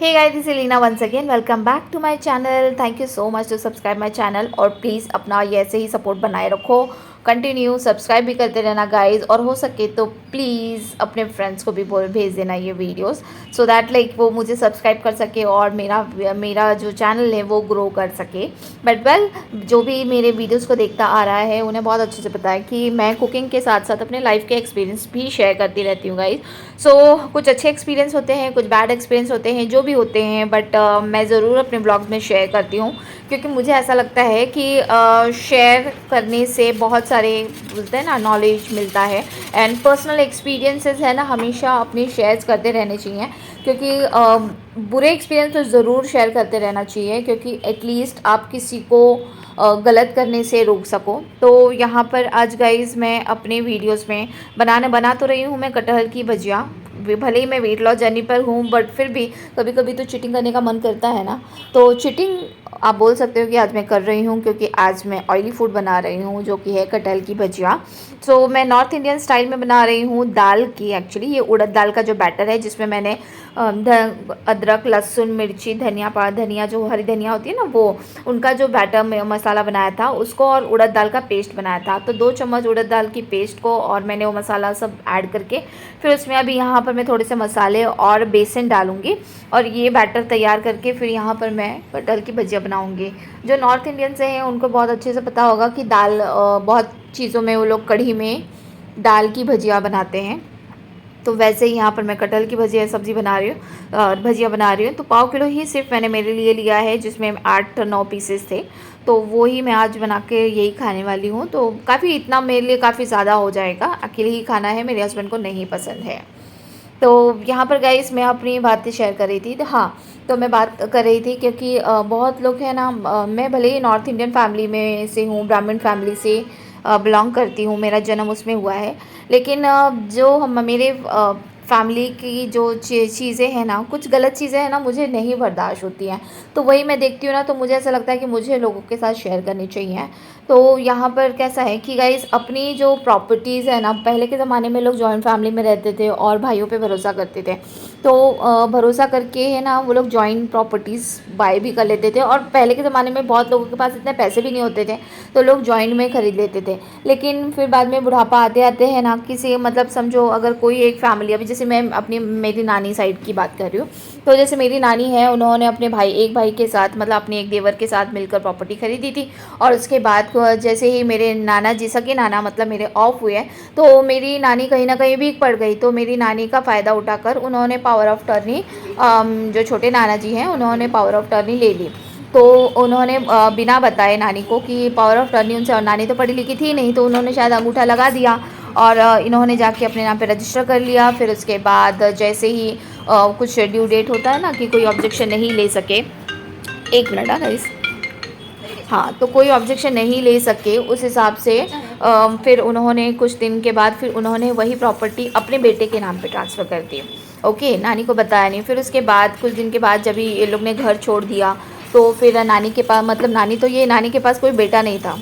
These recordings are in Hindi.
Hey guys, this is Elena once again. Welcome back to my channel. Thank you so much to subscribe my channel और प्लीज़ अपना ये ऐसे ही सपोर्ट बनाए रखो. कंटिन्यू सब्सक्राइब भी करते रहना गाइस, और हो सके तो प्लीज़ अपने फ्रेंड्स को भी बोल भेज देना ये वीडियोस, सो दैट लाइक वो मुझे सब्सक्राइब कर सके और मेरा जो चैनल है वो ग्रो कर सके. बट वेल, जो भी मेरे वीडियोस को देखता आ रहा है उन्हें बहुत अच्छे से पता है कि मैं कुकिंग के साथ साथ अपने लाइफ के एक्सपीरियंस भी शेयर करती रहती हूँ गाइस. सो कुछ अच्छे एक्सपीरियंस होते हैं, कुछ बैड एक्सपीरियंस होते हैं, जो भी होते हैं, बट मैं ज़रूर अपने ब्लॉग्स में शेयर करती हूँ, क्योंकि मुझे ऐसा लगता है कि शेयर करने से बहुत सारे बोलते हैं ना नॉलेज मिलता है. एंड पर्सनल एक्सपीरियंसेस है ना, हमेशा अपनी शेयर्स करते रहने चाहिए, क्योंकि बुरे एक्सपीरियंस तो ज़रूर शेयर करते रहना चाहिए, क्योंकि एटलीस्ट आप किसी को गलत करने से रोक सको. तो यहाँ पर आज गाइज़ मैं अपने वीडियोस में बना तो रही हूँ मैं कटहल की भजिया. भले ही मैं वेट लॉस जर्नी पर हूँ, बट फिर भी कभी कभी तो चीटिंग करने का मन करता है ना. तो चीटिंग आप बोल सकते हो कि आज मैं कर रही हूँ, क्योंकि आज मैं ऑयली फूड बना रही हूँ, जो कि है कटहल की भजिया. सो मैं नॉर्थ इंडियन स्टाइल में बना रही हूँ दाल की. एक्चुअली ये उड़द दाल का जो बैटर है, जिसमें मैंने अदरक, लहसुन, मिर्ची, धनिया जो हरी धनिया होती है ना, वो उनका जो बैटर मसाला बनाया था उसको, और उड़द दाल का पेस्ट बनाया था. तो 2 चम्मच उड़द दाल की पेस्ट को और मैंने वो मसाला सब ऐड करके फिर उसमें अभी यहाँ पर मैं थोड़े से मसाले और बेसन डालूँगी, और ये बैटर तैयार करके फिर यहाँ पर मैं कटहल की भजिया बनाऊँगी. जो नॉर्थ इंडियन से हैं उनको बहुत अच्छे से पता होगा कि दाल बहुत चीज़ों में वो लोग कढ़ी में दाल की भजिया बनाते हैं. तो वैसे ही यहाँ पर मैं कटहल की भजिया बना रही हूँ. तो पाव किलो ही सिर्फ मैंने मेरे लिए लिया है, जिसमें 8-9 पीसेस थे. तो वो ही मैं आज बना के यही खाने वाली हूँ. तो काफ़ी इतना मेरे लिए काफ़ी ज़्यादा हो जाएगा, अकेले ही खाना है, मेरे हस्बैंड को नहीं पसंद है. तो यहाँ पर गाइस मैं अपनी बातें शेयर कर रही थी. तो हाँ, तो मैं बात कर रही थी क्योंकि बहुत लोग हैं ना, मैं भले ही नॉर्थ इंडियन फैमिली में से हूँ, ब्राह्मण फैमिली से बिलोंग करती हूँ, मेरा जन्म उसमें हुआ है, लेकिन जो हम मेरे फैमिली की जो चीज़ें हैं ना, कुछ गलत चीज़ें हैं ना, मुझे नहीं बर्दाश्त होती हैं. तो वही मैं देखती हूँ ना, तो मुझे ऐसा लगता है कि मुझे लोगों के साथ शेयर करनी चाहिए. तो यहाँ पर कैसा है कि गाइस, अपनी जो प्रॉपर्टीज़ है ना, पहले के ज़माने में लोग जॉइंट फैमिली में रहते थे और भाइयों पे भरोसा करते थे. तो भरोसा करके है ना, वो लोग जॉइंट प्रॉपर्टीज़ बाय भी कर लेते थे. और पहले के ज़माने में बहुत लोगों के पास इतने पैसे भी नहीं होते थे, तो लोग जॉइंट में ख़रीद लेते थे. लेकिन फिर बाद में बुढ़ापा आते आते है ना, किसी मतलब समझो अगर कोई एक फैमिली, अभी जैसे मैं मेरी नानी साइड की बात कर रही हूँ. तो जैसे मेरी नानी है, उन्होंने अपने एक भाई के साथ, मतलब अपने एक देवर के साथ मिलकर प्रॉपर्टी खरीदी थी. और उसके बाद जैसे ही मेरे नाना जी, सके नाना मतलब मेरे ऑफ हुए, तो मेरी नानी कहीं ना कहीं वीक पड़ गई. तो मेरी नानी का फ़ायदा उठाकर उन्होंने पावर ऑफ टर्नी, जो छोटे नाना जी हैं, उन्होंने पावर ऑफ टर्नी ले ली. तो उन्होंने बिना बताए नानी को कि पावर ऑफ टर्नी उनसे, और नानी तो पढ़ी लिखी थी नहीं, तो उन्होंने शायद अंगूठा लगा दिया और इन्होंने जाके अपने नाम पे रजिस्टर कर लिया. फिर उसके बाद जैसे ही कुछ ड्यू डेट होता है ना, कि कोई ऑब्जेक्शन नहीं ले सके, 1 मिनट आ गाइस, हाँ, तो कोई ऑब्जेक्शन नहीं ले सके उस हिसाब से फिर उन्होंने कुछ दिन के बाद फिर उन्होंने वही प्रॉपर्टी अपने बेटे के नाम पे ट्रांसफ़र कर दी. ओके, नानी को बताया नहीं. फिर उसके बाद कुछ दिन के बाद जब ये लोग ने घर छोड़ दिया, तो फिर नानी के पास, मतलब नानी के पास कोई बेटा नहीं था.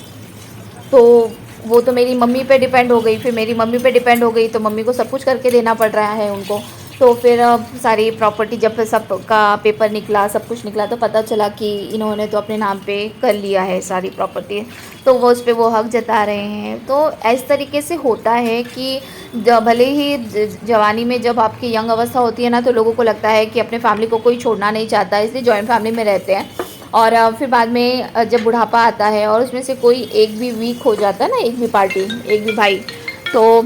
तो वो तो मेरी मम्मी पे डिपेंड हो गई. फिर मेरी मम्मी पे डिपेंड हो गई, तो मम्मी को सब कुछ करके देना पड़ रहा है उनको. तो फिर सारी प्रॉपर्टी जब सब का पेपर निकला, सब कुछ निकला, तो पता चला कि इन्होंने तो अपने नाम पे कर लिया है सारी प्रॉपर्टी. तो वो उस पर वो हक जता रहे हैं. तो इस तरीके से होता है कि भले ही जवानी में जब आपकी यंग अवस्था होती है ना, तो लोगों को लगता है कि अपने फैमिली को कोई छोड़ना नहीं चाहता, इसलिए जॉइंट फैमिली में रहते हैं. और फिर बाद में जब बुढ़ापा आता है और उसमें से कोई एक भी वीक हो जाता है ना, एक भी पार्टी, एक भी भाई. तो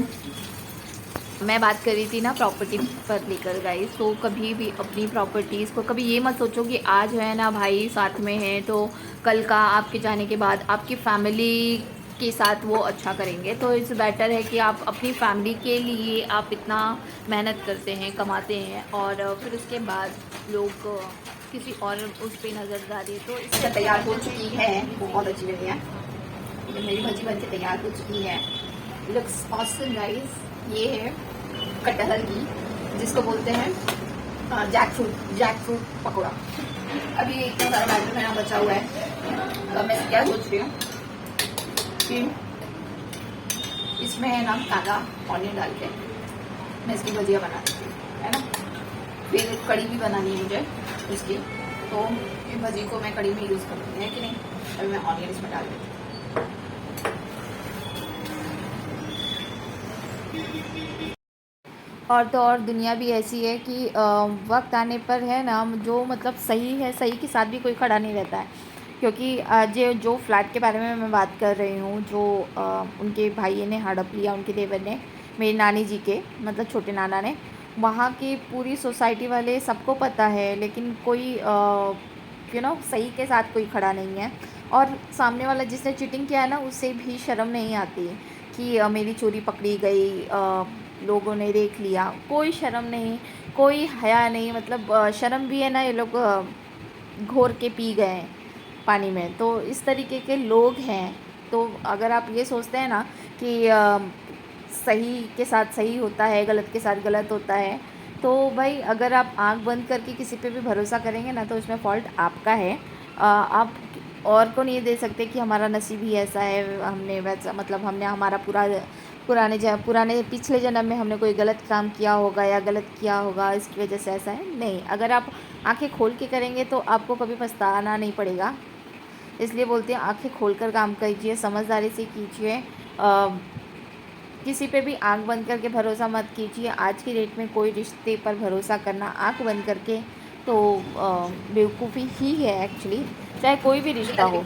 मैं बात कर रही थी ना प्रॉपर्टी पर लेकर गाइस. तो कभी भी अपनी प्रॉपर्टीज़ को कभी ये मत सोचो कि आज है ना भाई साथ में है, तो कल का आपके जाने के बाद आपकी फैमिली के साथ वो अच्छा करेंगे. तो इट्स बेटर है कि आप अपनी फैमिली के लिए आप इतना मेहनत करते हैं, कमाते हैं, और फिर उसके बाद लोग किसी और उस पर नज़र डालिए. तो इससे तैयार हो चुकी है, बहुत अच्छी लगी है, मेरी भजी बन के तैयार हो चुकी है. Looks awesome guys. ये है कटहल की, जिसको बोलते हैं जैक फ्रूट पकौड़ा. अभी इतना सारा बैटर मेरा बचा हुआ है. तो मैं क्या सोच रही हूँ कि इसमें है ना काला ऑनियन डाल के मैं इसकी भजिया बनाती हूँ, है ना. फिर कड़ी भी बनानी है मुझे, इसलिए तो ये भजी को मैं कड़ी में यूज़ करती है कि नहीं। अभी मैं ऑनियन इसमें डाल देती हूँ। और दुनिया भी ऐसी है कि वक्त आने पर है ना, जो मतलब सही है, सही के साथ भी कोई खड़ा नहीं रहता है। क्योंकि आज ये जो फ्लैट के बारे में मैं बात कर रही हूँ, जो उनके भाई ने हड़प लिया, उनके देवर ने, मेरी नानी जी के मतलब छोटे नाना ने, वहाँ की पूरी सोसाइटी वाले सबको पता है, लेकिन कोई सही के साथ कोई खड़ा नहीं है। और सामने वाला जिसने चीटिंग किया है ना, उससे भी शर्म नहीं आती कि मेरी चोरी पकड़ी गई, लोगों ने देख लिया। कोई शर्म नहीं, कोई हया नहीं, मतलब शर्म भी है ना, ये लोग घोर के पी गए हैं पानी में। तो इस तरीके के लोग हैं। तो अगर आप ये सोचते हैं ना कि सही के साथ सही होता है, गलत के साथ गलत होता है, तो भाई अगर आप आँख बंद करके किसी पे भी भरोसा करेंगे ना, तो उसमें फ़ॉल्ट आपका है। आप और को नहीं दे सकते कि हमारा नसीब ही ऐसा है, हमने वैसा, मतलब हमने हमारा पुराने पिछले जन्म में हमने कोई गलत काम किया होगा या गलत किया होगा, इसकी वजह से ऐसा है। नहीं, अगर आप आंखें खोल के करेंगे तो आपको कभी पछताना नहीं पड़ेगा। इसलिए बोलते हैं आंखें खोलकर काम कीजिए, समझदारी से कीजिए। किसी पे भी आंख बंद करके भरोसा मत कीजिए। आज की डेट में कोई रिश्ते पर भरोसा करना आंख बंद करके तो बेवकूफ़ी ही है एक्चुअली, चाहे कोई भी रिश्ता हो।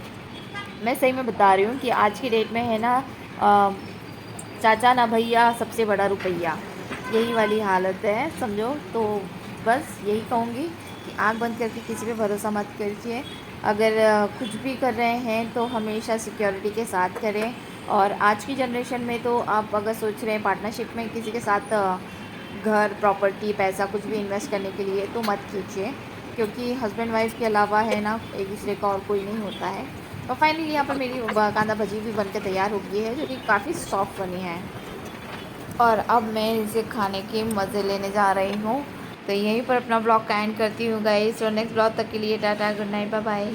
मैं सही में बता रही हूँ कि आज की डेट में है ना, चाचा ना भैया, सबसे बड़ा रुपया, यही वाली हालत है, समझो। तो बस यही कहूँगी कि आँख बंद करके किसी पे भरोसा मत कीजिए। अगर कुछ भी कर रहे हैं तो हमेशा सिक्योरिटी के साथ करें। और आज की जनरेशन में तो आप अगर सोच रहे हैं पार्टनरशिप में किसी के साथ घर, प्रॉपर्टी, पैसा कुछ भी इन्वेस्ट करने के लिए, तो मत कीजिए। क्योंकि हस्बैंड वाइफ के अलावा है ना, एक दूसरे का और कोई नहीं होता है। और फाइनली यहाँ पर मेरी कांदा भजी भी बनकर तैयार हो गई है, जो कि काफ़ी सॉफ्ट बनी है। और अब मैं इसे खाने के मज़े लेने जा रही हूँ। तो यहीं पर अपना ब्लॉग का एंड करती हूँ गाइस। और नेक्स्ट ब्लॉग तक के लिए tata, good night, bye bye.